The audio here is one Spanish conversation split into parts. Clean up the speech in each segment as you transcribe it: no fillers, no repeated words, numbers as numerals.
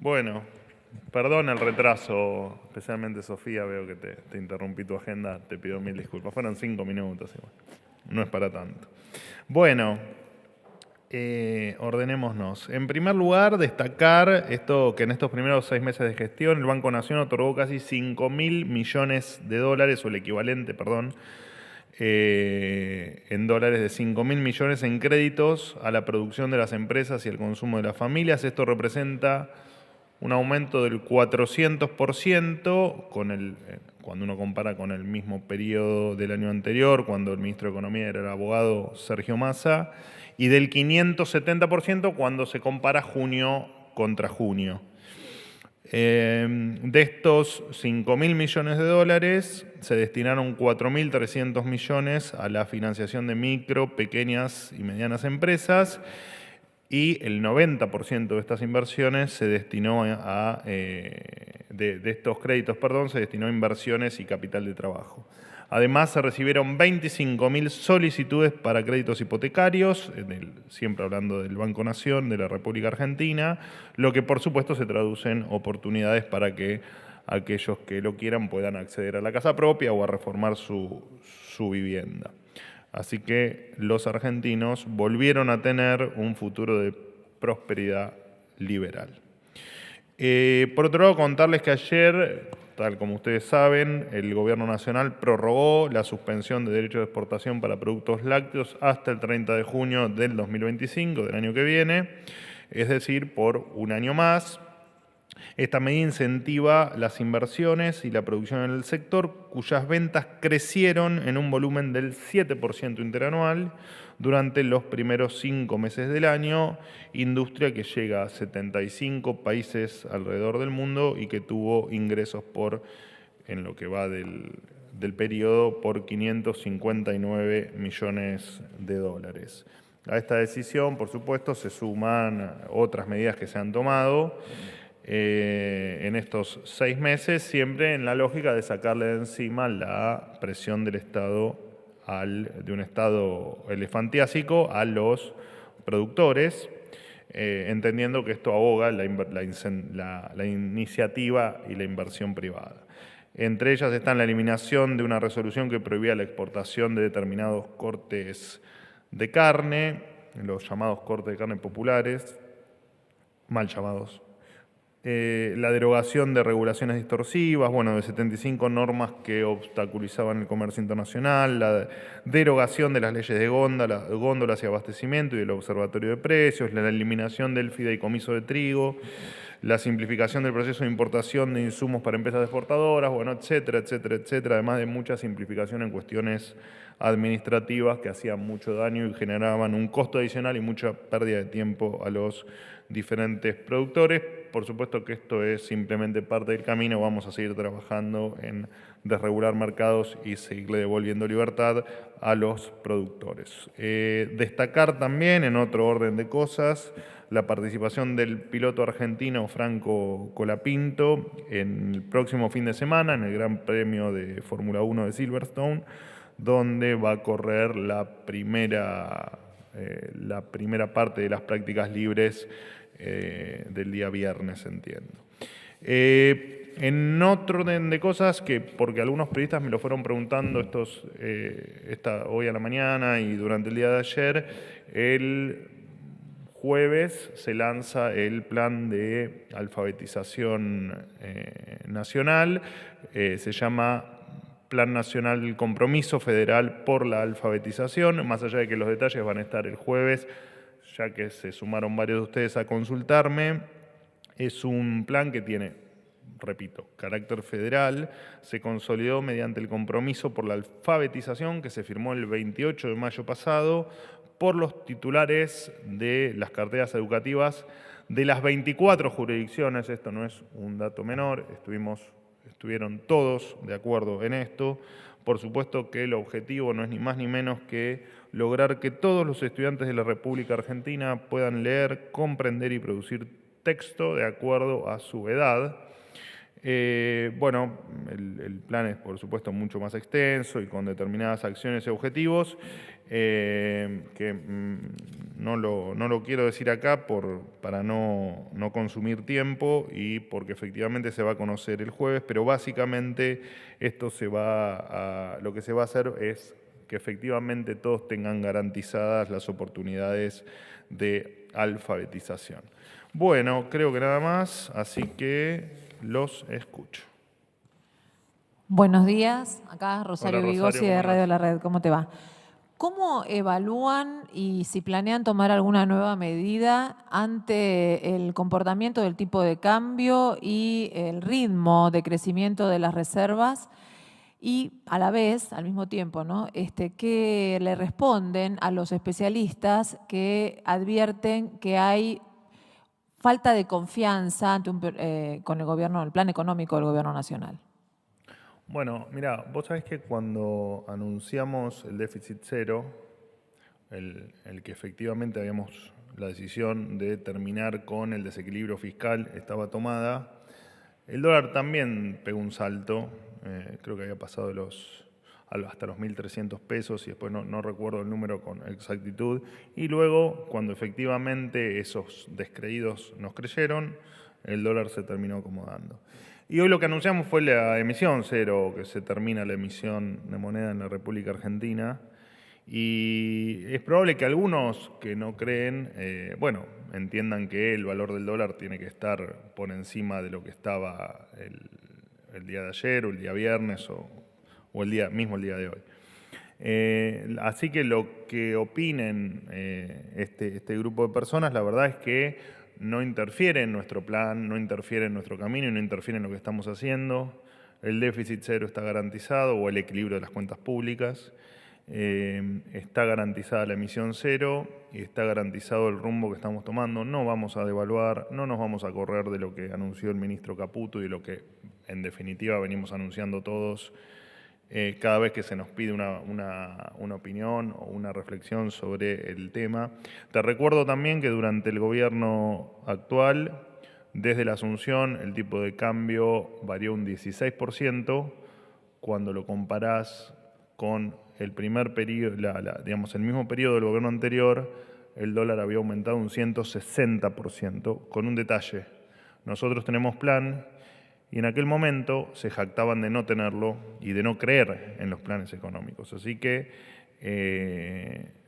Bueno, perdón el retraso, especialmente Sofía, veo que te interrumpí tu agenda, te pido mil disculpas. Fueron 5 minutos, igual. No es para tanto. Bueno, ordenémonos. En primer lugar, destacar esto que en estos primeros 6 meses de gestión el Banco Nación otorgó casi 5.000 millones de dólares, o el equivalente, perdón, en dólares de 5.000 millones en créditos a la producción de las empresas y el consumo de las familias. Esto representa un aumento del 400% cuando uno compara con el mismo periodo del año anterior, cuando el ministro de Economía era el abogado Sergio Massa, y del 570% cuando se compara junio contra junio. De estos 5.000 millones de dólares, se destinaron 4.300 millones a la financiación de micro, pequeñas y medianas empresas, y el 90% de estas inversiones se destinó de estos créditos, se destinó a inversiones y capital de trabajo. Además, se recibieron 25.000 solicitudes para créditos hipotecarios, siempre hablando del Banco Nación de la República Argentina, lo que por supuesto se traduce en oportunidades para que aquellos que lo quieran puedan acceder a la casa propia o a reformar su vivienda. Así que los argentinos volvieron a tener un futuro de prosperidad liberal. Por otro lado, contarles que ayer, tal como ustedes saben, el Gobierno Nacional prorrogó la suspensión de derechos de exportación para productos lácteos hasta el 30 de junio del 2025, del año que viene, es decir, por un año más. Esta medida incentiva las inversiones y la producción en el sector, cuyas ventas crecieron en un volumen del 7% interanual durante los primeros 5 meses del año, industria que llega a 75 países alrededor del mundo y que tuvo ingresos en lo que va del periodo, por 559 millones de dólares. A esta decisión, por supuesto, se suman otras medidas que se han tomado en estos 6 meses, siempre en la lógica de sacarle de encima la presión del Estado, de un Estado elefantiásico, a los productores, entendiendo que esto ahoga la iniciativa y la inversión privada. Entre ellas están la eliminación de una resolución que prohibía la exportación de determinados cortes de carne, los llamados cortes de carne populares, mal llamados. La derogación de regulaciones distorsivas, de 75 normas que obstaculizaban el comercio internacional, la derogación de las leyes de góndolas y abastecimiento y del observatorio de precios, la eliminación del fideicomiso de trigo, la simplificación del proceso de importación de insumos para empresas exportadoras, etcétera, etcétera, etcétera, además de mucha simplificación en cuestiones administrativas que hacían mucho daño y generaban un costo adicional y mucha pérdida de tiempo a los diferentes productores. Por supuesto que esto es simplemente parte del camino, vamos a seguir trabajando en desregular mercados y seguirle devolviendo libertad a los productores. Destacar también, en otro orden de cosas, la participación del piloto argentino Franco Colapinto en el próximo fin de semana en el Gran Premio de Fórmula 1 de Silverstone, donde va a correr la primera parte de las prácticas libres del día viernes, entiendo. En otro orden de cosas, porque algunos periodistas me lo fueron preguntando hoy a la mañana y durante el día de ayer, el jueves se lanza el plan de alfabetización nacional, se llama Plan Nacional del Compromiso Federal por la Alfabetización, más allá de que los detalles van a estar el jueves, ya que se sumaron varios de ustedes a consultarme. Es un plan que tiene, repito, carácter federal, se consolidó mediante el compromiso por la alfabetización que se firmó el 28 de mayo pasado por los titulares de las carteras educativas de las 24 jurisdicciones. Esto no es un dato menor, estuvieron todos de acuerdo en esto. Por supuesto que el objetivo no es ni más ni menos que lograr que todos los estudiantes de la República Argentina puedan leer, comprender y producir texto de acuerdo a su edad. El plan es, por supuesto, mucho más extenso y con determinadas acciones y objetivos. que no lo quiero decir acá para no consumir tiempo y porque efectivamente se va a conocer el jueves, pero básicamente lo que se va a hacer es que efectivamente todos tengan garantizadas las oportunidades de alfabetización. Bueno, creo que nada más, así que los escucho. Buenos días, acá Rosario Hola, Rosario, Vigosi de ¿cómo Radio andás? La Red, ¿cómo te va? ¿Cómo evalúan y si planean tomar alguna nueva medida ante el comportamiento del tipo de cambio y el ritmo de crecimiento de las reservas? Y a la vez, al mismo tiempo, ¿no? ¿Qué le responden a los especialistas que advierten que hay falta de confianza con el gobierno, el plan económico del gobierno nacional? Bueno, mira, vos sabés que cuando anunciamos el déficit cero, el que efectivamente la decisión de terminar con el desequilibrio fiscal estaba tomada, el dólar también pegó un salto, creo que había pasado hasta los 1.300 pesos y después no recuerdo el número con exactitud. Y luego, cuando efectivamente esos descreídos nos creyeron, el dólar se terminó acomodando. Y hoy lo que anunciamos fue la emisión cero, que se termina la emisión de moneda en la República Argentina. Y es probable que algunos que no creen, entiendan que el valor del dólar tiene que estar por encima de lo que estaba el día de ayer o el día viernes o el día de hoy. Así que lo que opinen este grupo de personas, la verdad es que no interfiere en nuestro plan, no interfiere en nuestro camino y no interfiere en lo que estamos haciendo. El déficit cero está garantizado o el equilibrio de las cuentas públicas. Está garantizada la emisión cero y está garantizado el rumbo que estamos tomando. No vamos a devaluar, no nos vamos a correr de lo que anunció el ministro Caputo y de lo que en definitiva venimos anunciando todos cada vez que se nos pide una opinión o una reflexión sobre el tema. Te recuerdo también que durante el gobierno actual, desde la asunción, el tipo de cambio varió un 16%. Cuando lo comparás con el primer periodo, el mismo periodo del gobierno anterior, el dólar había aumentado un 160%, con un detalle. Nosotros tenemos plan y en aquel momento se jactaban de no tenerlo y de no creer en los planes económicos. Así que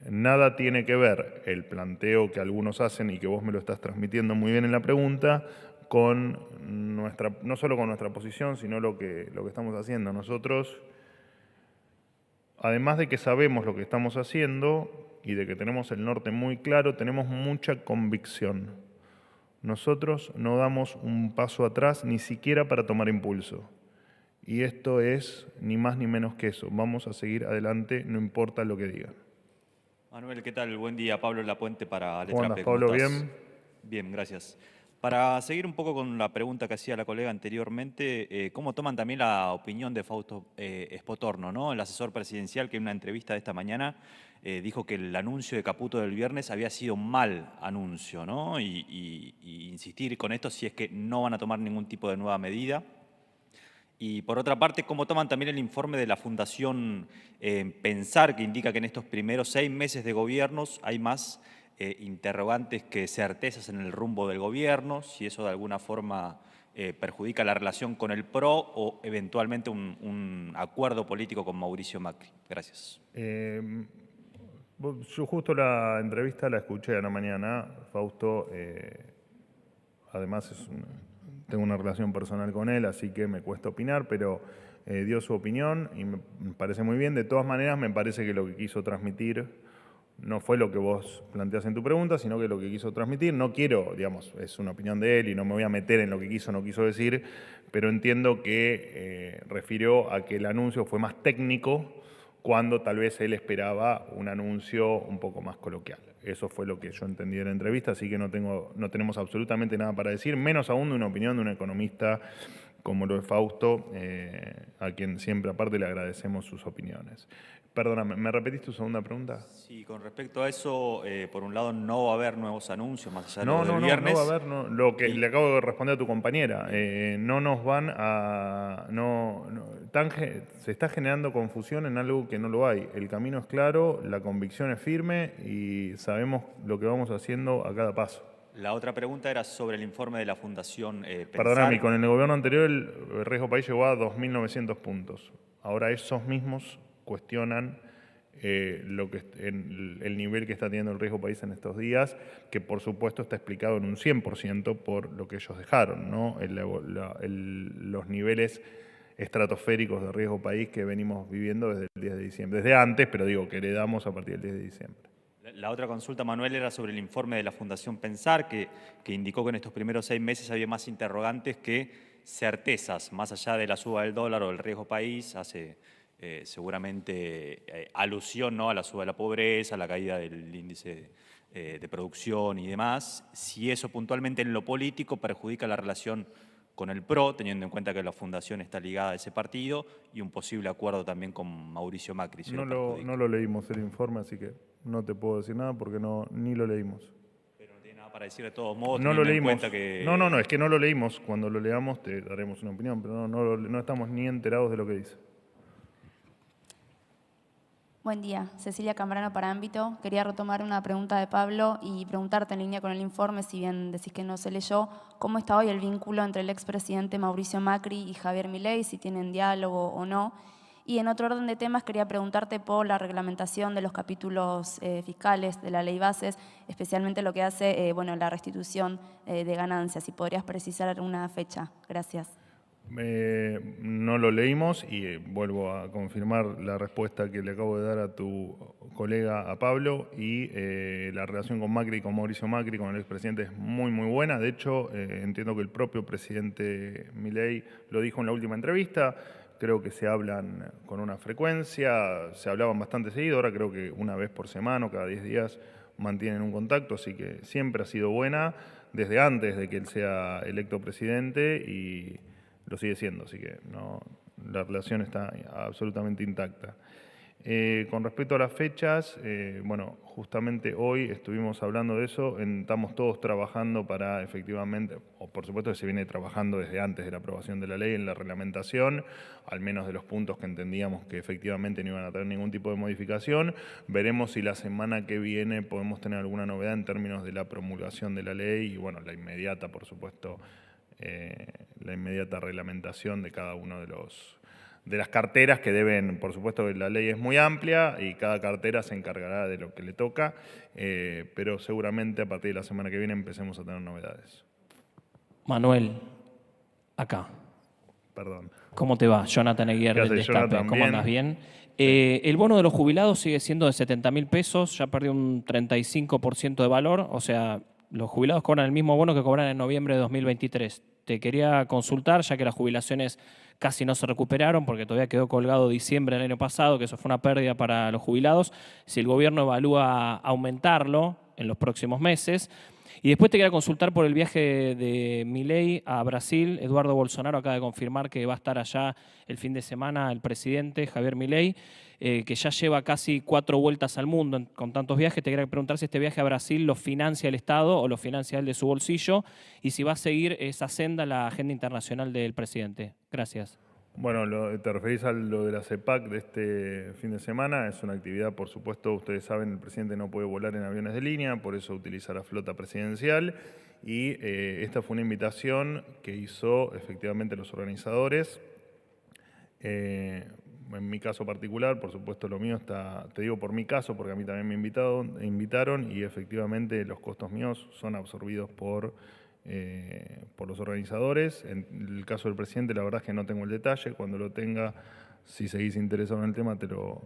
nada tiene que ver el planteo que algunos hacen y que vos me lo estás transmitiendo muy bien en la pregunta con no solo con nuestra posición, sino lo que estamos haciendo. Nosotros, además de que sabemos lo que estamos haciendo y de que tenemos el norte muy claro, tenemos mucha convicción. Nosotros no damos un paso atrás ni siquiera para tomar impulso. Y esto es ni más ni menos que eso. Vamos a seguir adelante, no importa lo que digan. Manuel, ¿qué tal? Buen día. Pablo Lapuente para ¿Cómo Letra andas, P. ¿Cómo Pablo? estás? ¿Bien? Bien, gracias. Para seguir un poco con la pregunta que hacía la colega anteriormente, ¿cómo toman también la opinión de Fausto Espotorno, ¿no? El asesor presidencial que en una entrevista de esta mañana dijo que el anuncio de Caputo del viernes había sido un mal anuncio, ¿no? Y insistir con esto si es que no van a tomar ningún tipo de nueva medida. Y por otra parte, ¿cómo toman también el informe de la Fundación Pensar, que indica que en estos primeros 6 meses de gobiernos hay más interrogantes que certezas en el rumbo del gobierno, si eso de alguna forma perjudica la relación con el PRO o eventualmente un acuerdo político con Mauricio Macri? Gracias. Yo justo la entrevista la escuché a la mañana. Fausto, además tengo una relación personal con él, así que me cuesta opinar, pero dio su opinión y me parece muy bien. De todas maneras, me parece que lo que quiso transmitir no fue lo que vos planteás en tu pregunta, sino que lo que quiso transmitir. No quiero, es una opinión de él y no me voy a meter en lo que quiso o no quiso decir, pero entiendo que refirió a que el anuncio fue más técnico cuando tal vez él esperaba un anuncio un poco más coloquial. Eso fue lo que yo entendí de la entrevista, así que no tenemos absolutamente nada para decir, menos aún de una opinión de un economista como lo de Fausto, a quien siempre aparte le agradecemos sus opiniones. Perdóname, ¿me repetís tu segunda pregunta? Sí, con respecto a eso, por un lado no va a haber nuevos anuncios más allá de No, lo del no viernes. va a haber, lo que Y- le acabo de responder a tu compañera. No nos van a... se está generando confusión en algo que no lo hay. El camino es claro, la convicción es firme y sabemos lo que vamos haciendo a cada paso. La otra pregunta era sobre el informe de la Fundación Perdóname, Pensar. con el gobierno anterior el riesgo país llegó a 2.900 puntos. Ahora esos mismos cuestionan el nivel que está teniendo el riesgo país en estos días, que por supuesto está explicado en un 100% por lo que ellos dejaron, ¿no? Los niveles estratosféricos de riesgo país que venimos viviendo desde el 10 de diciembre. Desde antes, pero digo que heredamos a partir del 10 de diciembre. La otra consulta, Manuel, era sobre el informe de la Fundación Pensar, que indicó que en estos primeros 6 meses había más interrogantes que certezas, más allá de la suba del dólar o del riesgo país, hace seguramente alusión, ¿no?, a la suba de la pobreza, a la caída del índice de producción y demás. Si eso puntualmente en lo político perjudica la relación con el PRO, teniendo en cuenta que la Fundación está ligada a ese partido, y un posible acuerdo también con Mauricio Macri. Si lo perjudica. No lo leímos el informe, así que no te puedo decir nada porque ni lo leímos. Pero no tiene nada para decir de todos modos, No lo teniendo en leímos. cuenta que... No, es que no lo leímos. Cuando lo leamos te daremos una opinión, pero no estamos ni enterados de lo que dice. Buen día, Cecilia Cambrano para Ámbito. Quería retomar una pregunta de Pablo y preguntarte en línea con el informe, si bien decís que no se leyó, ¿cómo está hoy el vínculo entre el expresidente Mauricio Macri y Javier Milei, si tienen diálogo o no? Y en otro orden de temas quería preguntarte por la reglamentación de los capítulos fiscales de la Ley Bases, especialmente lo que hace la restitución de ganancias, si podrías precisar una fecha. Gracias. No lo leímos y vuelvo a confirmar la respuesta que le acabo de dar a tu colega, a Pablo, y la relación con Macri, con Mauricio Macri, con el expresidente es muy, muy buena. De hecho, entiendo que el propio presidente Milei lo dijo en la última entrevista. Creo que se hablan con una frecuencia, se hablaban bastante seguido, ahora creo que una vez por semana o cada 10 días mantienen un contacto, así que siempre ha sido buena desde antes de que él sea electo presidente y lo sigue siendo, así que la relación está absolutamente intacta. Con respecto a las fechas, justamente hoy estuvimos hablando de eso, estamos todos trabajando para efectivamente, o por supuesto que se viene trabajando desde antes de la aprobación de la ley en la reglamentación, al menos de los puntos que entendíamos que efectivamente no iban a tener ningún tipo de modificación. Veremos si la semana que viene podemos tener alguna novedad en términos de la promulgación de la ley y la inmediata, por supuesto, la inmediata reglamentación de cada uno de las carteras que deben, por supuesto que la ley es muy amplia y cada cartera se encargará de lo que le toca, pero seguramente a partir de la semana que viene empecemos a tener novedades. Manuel, acá. Perdón. ¿Cómo te va? Jonathan Eguier del Destape. ¿Cómo andas? ¿Bien? El bono de los jubilados sigue siendo de 70.000 pesos, ya perdió un 35% de valor, o sea, los jubilados cobran el mismo bono que cobran en noviembre de 2023. Te quería consultar, ya que las jubilaciones casi no se recuperaron porque todavía quedó colgado diciembre del año pasado, que eso fue una pérdida para los jubilados, si el gobierno evalúa aumentarlo en los próximos meses. Y después te quería consultar por el viaje de Milei a Brasil. Eduardo Bolsonaro acaba de confirmar que va a estar allá el fin de semana el presidente Javier Milei, que ya lleva casi 4 vueltas al mundo con tantos viajes. Te quería preguntar si este viaje a Brasil lo financia el Estado o lo financia él de su bolsillo y si va a seguir esa senda la agenda internacional del presidente. Gracias. Bueno, te referís a lo de la CEPAC de este fin de semana. Es una actividad, por supuesto, ustedes saben, el presidente no puede volar en aviones de línea, por eso utiliza la flota presidencial. Y esta fue una invitación que hizo efectivamente los organizadores. En mi caso particular, por supuesto lo mío está, te digo por mi caso, porque a mí también me invitaron y efectivamente los costos míos son absorbidos por los organizadores. En el caso del presidente, la verdad es que no tengo el detalle. Cuando lo tenga, si seguís interesado en el tema, te lo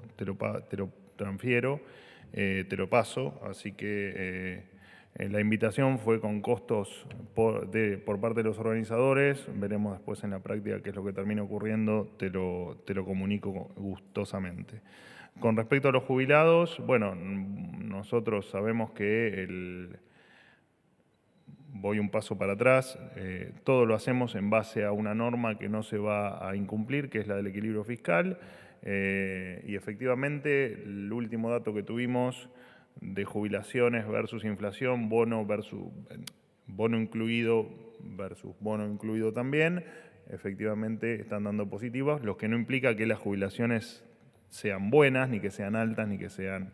transfiero, te lo paso. Así que la invitación fue con costos por parte de los organizadores. Veremos después en la práctica qué es lo que termina ocurriendo. Te lo comunico gustosamente. Con respecto a los jubilados, bueno, nosotros sabemos que voy un paso para atrás, todo lo hacemos en base a una norma que no se va a incumplir, que es la del equilibrio fiscal, y efectivamente el último dato que tuvimos de jubilaciones versus inflación, bono incluido versus bono incluido también, efectivamente están dando positivos, lo que no implica que las jubilaciones sean buenas, ni que sean altas, ni que sean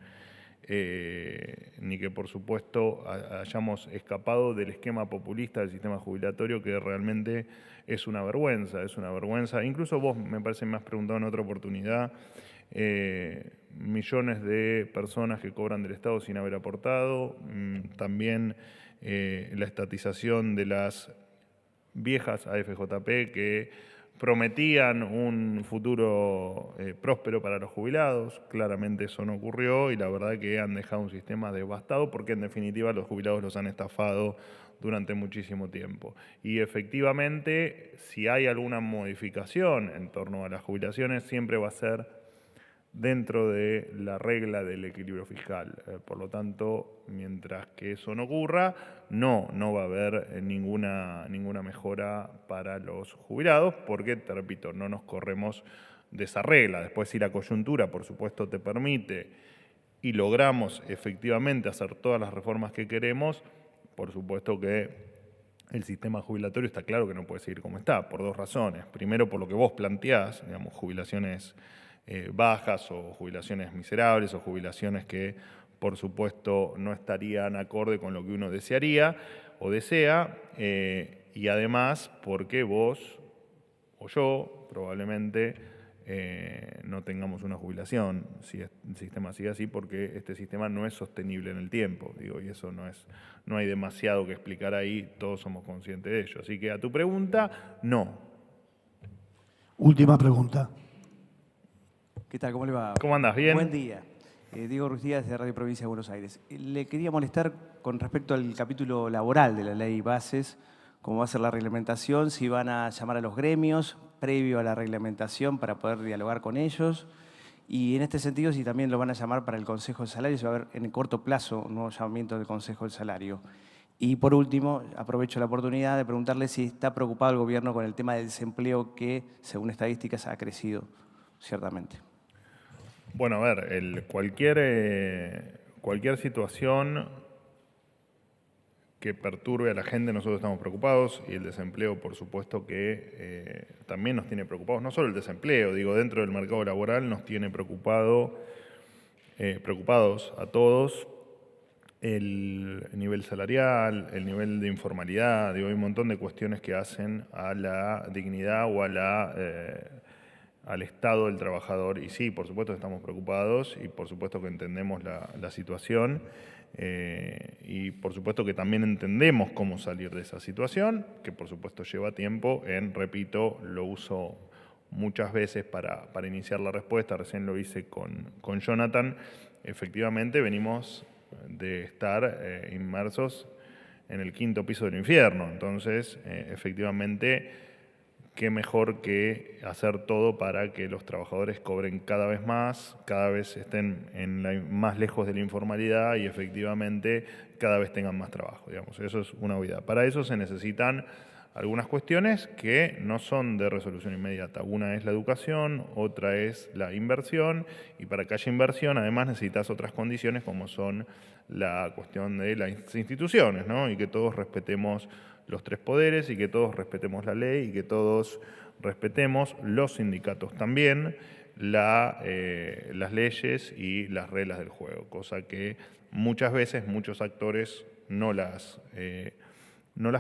ni que por supuesto hayamos escapado del esquema populista del sistema jubilatorio, que realmente es una vergüenza, Incluso vos, me parece, me has preguntado en otra oportunidad, millones de personas que cobran del Estado sin haber aportado, también la estatización de las viejas AFJP que prometían un futuro próspero para los jubilados. Claramente eso no ocurrió y la verdad que han dejado un sistema devastado porque en definitiva los jubilados los han estafado durante muchísimo tiempo. Y efectivamente, si hay alguna modificación en torno a las jubilaciones, siempre va a ser dentro de la regla del equilibrio fiscal. Por lo tanto, mientras que eso no ocurra, no va a haber ninguna mejora para los jubilados, porque, te repito, no nos corremos de esa regla. Después, si la coyuntura, por supuesto, te permite y logramos efectivamente hacer todas las reformas que queremos, por supuesto que el sistema jubilatorio está claro que no puede seguir como está, por dos razones. Primero, por lo que vos planteás, digamos, jubilaciones bajas o jubilaciones miserables o jubilaciones que, por supuesto, no estarían acorde con lo que uno desearía o desea, y además porque vos o yo probablemente no tengamos una jubilación si el sistema sigue así, porque este sistema no es sostenible en el tiempo, digo, y eso no hay demasiado que explicar ahí, todos somos conscientes de ello. Así que a tu pregunta, no. Última pregunta. ¿Qué tal? ¿Cómo le va? ¿Cómo andás? ¿Bien? Buen día. Diego Ruiz Díaz, de Radio Provincia de Buenos Aires. Le quería molestar con respecto al capítulo laboral de la ley Bases, cómo va a ser la reglamentación, si van a llamar a los gremios previo a la reglamentación para poder dialogar con ellos, y en este sentido si también lo van a llamar para el Consejo del Salario, si va a haber en el corto plazo un nuevo llamamiento del Consejo del Salario. Y por último, aprovecho la oportunidad de preguntarle si está preocupado el gobierno con el tema del desempleo que, según estadísticas, ha crecido ciertamente. Bueno, a ver, cualquier situación que perturbe a la gente, nosotros estamos preocupados, y el desempleo, por supuesto, que también nos tiene preocupados. No solo el desempleo, digo, dentro del mercado laboral nos tiene preocupados a todos el nivel salarial, el nivel de informalidad, digo, hay un montón de cuestiones que hacen a la dignidad o al estado del trabajador. Y sí, por supuesto estamos preocupados y por supuesto que entendemos la situación y por supuesto que también entendemos cómo salir de esa situación, que por supuesto lleva tiempo repito, lo uso muchas veces para iniciar la respuesta, recién lo hice con Jonathan. Efectivamente venimos de estar inmersos en el quinto piso del infierno, entonces efectivamente qué mejor que hacer todo para que los trabajadores cobren cada vez más, cada vez estén más lejos de la informalidad y efectivamente cada vez tengan más trabajo, digamos. Eso es una obviedad. Para eso se necesitan algunas cuestiones que no son de resolución inmediata. Una es la educación, otra es la inversión, y para que haya inversión además necesitas otras condiciones como son la cuestión de las instituciones, ¿no? Y que todos respetemos los tres poderes y que todos respetemos la ley y que todos respetemos los sindicatos también, las leyes y las reglas del juego, cosa que muchas veces muchos actores no las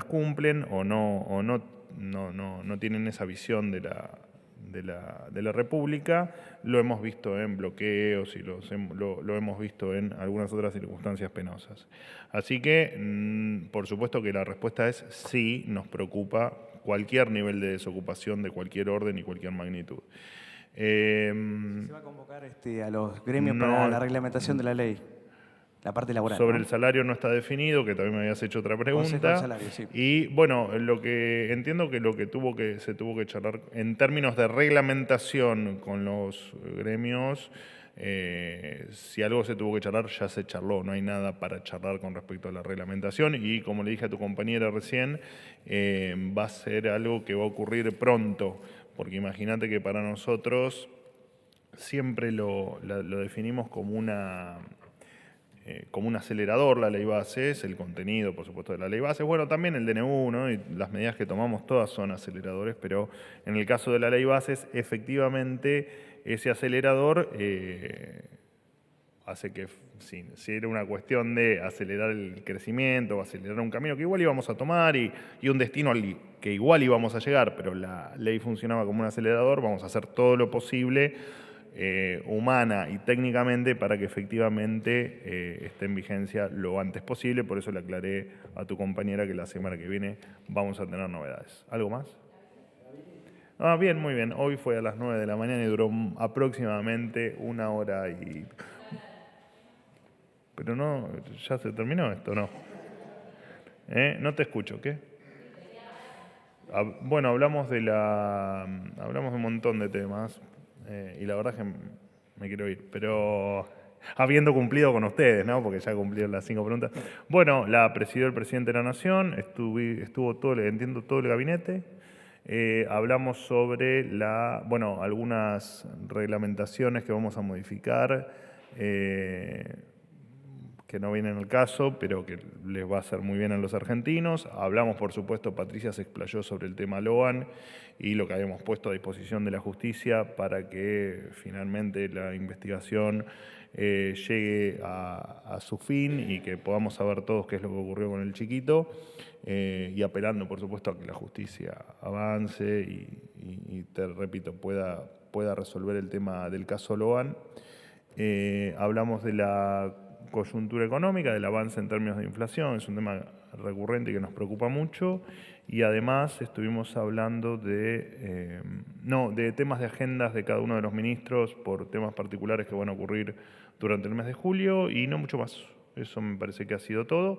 cumplen o no tienen esa visión de la República. Lo hemos visto en bloqueos y lo hemos visto en algunas otras circunstancias penosas. Así que, por supuesto que la respuesta es sí, nos preocupa cualquier nivel de desocupación de cualquier orden y cualquier magnitud. ¿Se va a convocar a los gremios para la reglamentación de la ley? La parte laboral. Sobre ¿no? el salario no está definido, que también me habías hecho otra pregunta. Consejo del Salario, sí. Y bueno, lo que entiendo que se tuvo que charlar en términos de reglamentación con los gremios, Si algo se tuvo que charlar, ya se charló, no hay nada para charlar con respecto a la reglamentación y como le dije a tu compañera recién, va a ser algo que va a ocurrir pronto, porque imagínate que para nosotros siempre lo definimos como un acelerador, la ley bases, el contenido, por supuesto, de la ley bases. Bueno, también el DNU, ¿no? Y las medidas que tomamos todas son aceleradores, pero en el caso de la ley bases, efectivamente, ese acelerador hace que, si era una cuestión de acelerar el crecimiento o acelerar un camino que igual íbamos a tomar y un destino al que igual íbamos a llegar, pero la ley funcionaba como un acelerador, vamos a hacer todo lo posible humana y técnicamente para que efectivamente esté en vigencia lo antes posible. Por eso le aclaré a tu compañera que la semana que viene vamos a tener novedades. ¿Algo más? Bien, muy bien. Hoy fue a las 9 de la mañana y duró aproximadamente 1 hora y... Pero no, ya se terminó esto, ¿no? No te escucho, ¿qué? Bueno, hablamos de un montón de temas. Y la verdad es que me quiero ir, pero habiendo cumplido con ustedes, ¿no? Porque ya cumplieron las 5 preguntas. Bueno, la presidió el presidente de la Nación, estuvo todo el gabinete. Hablamos sobre algunas reglamentaciones que vamos a modificar, que no vienen al caso, pero que les va a hacer muy bien a los argentinos. Hablamos, por supuesto, Patricia se explayó sobre el tema Loan y lo que habíamos puesto a disposición de la justicia para que finalmente la investigación llegue a su fin y que podamos saber todos qué es lo que ocurrió con el chiquito, y apelando, por supuesto, a que la justicia avance y te repito, pueda resolver el tema del caso Loan. Hablamos de la coyuntura económica, del avance en términos de inflación, es un tema recurrente y que nos preocupa mucho, y además estuvimos hablando de temas de agendas de cada uno de los ministros por temas particulares que van a ocurrir durante el mes de julio y no mucho más. Eso me parece que ha sido todo.